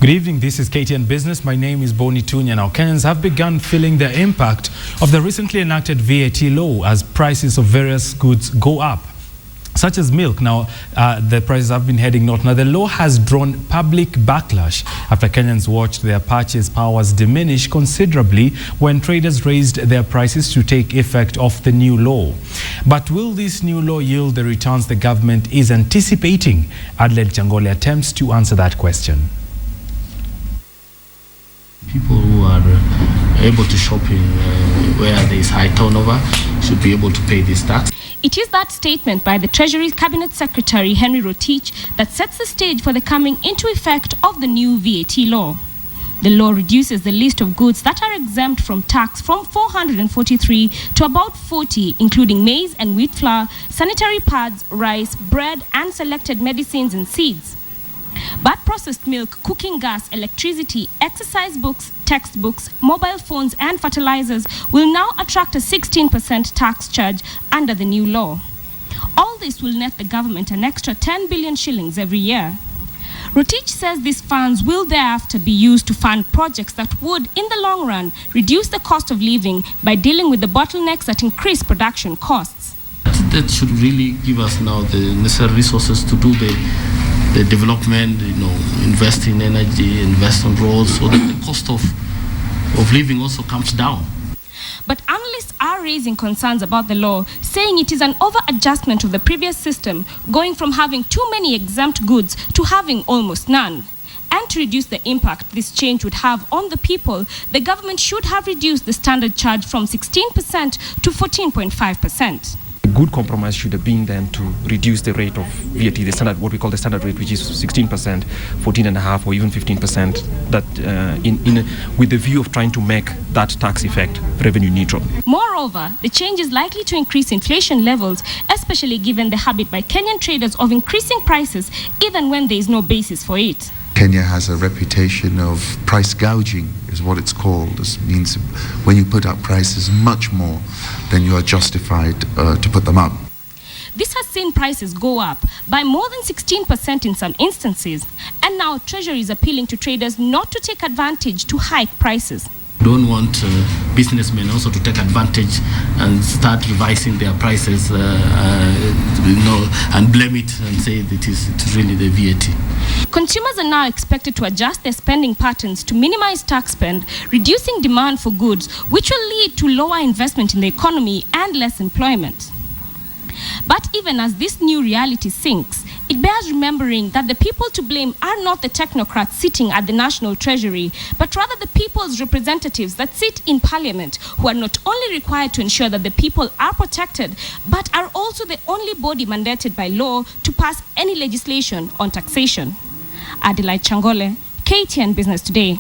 Good evening, this is KTN Business. My name is Boni Tunya. Now, Kenyans have begun feeling the impact of the recently enacted VAT law as prices of various goods go up, such as milk. Now, the prices have been heading north. Now, the law has drawn public backlash after Kenyans watched their purchase powers diminish considerably when traders raised their prices to take effect of the new law. But will this new law yield the returns the government is anticipating? Adelaide Changole attempts to answer that question. People who are able to shop in where there is high turnover should be able to pay this tax. It is that statement by the Treasury Cabinet Secretary Henry Rotich that sets the stage for the coming into effect of the new VAT law. The law reduces the list of goods that are exempt from tax from 443 to about 40, including maize and wheat flour, sanitary pads, rice, bread, and selected medicines and seeds. But processed milk, cooking gas, electricity, exercise books, textbooks, mobile phones, and fertilizers will now attract a 16% tax charge under the new law. All this will net the government an extra 10 billion shillings every year. Rotich says these funds will thereafter be used to fund projects that would, in the long run, reduce the cost of living by dealing with the bottlenecks that increase production costs. That should really give us now the necessary resources to do the development, invest in energy, invest on roads, so that the cost of living also comes down. But analysts are raising concerns about the law, saying it is an over-adjustment of the previous system, going from having too many exempt goods to having almost none. And to reduce the impact this change would have on the people, the government should have reduced the standard charge from 16% to 14.5%. A good compromise should have been then to reduce the rate of VAT, the standard, what we call the standard rate, which is 16%, 14.5%, or even 15%, that with the view of trying to make that tax effect revenue neutral. Moreover, the change is likely to increase inflation levels, especially given the habit by Kenyan traders of increasing prices even when there is no basis for it. Kenya has a reputation of price gouging, is what it's called. This means when you put up prices much more than you are justified to put them up. This has seen prices go up by more than 16% in some instances, and now Treasury is appealing to traders not to take advantage to hike prices. Don't want businessmen also to take advantage and start revising their prices, and blame it and say that it's really the VAT. Consumers are now expected to adjust their spending patterns to minimize tax spend, reducing demand for goods, which will lead to lower investment in the economy and less employment. But even as this new reality sinks, it bears remembering that the people to blame are not the technocrats sitting at the National Treasury, but rather the people's representatives that sit in Parliament, who are not only required to ensure that the people are protected, but are also the only body mandated by law to pass any legislation on taxation. Adelaide Changole, KTN Business Today.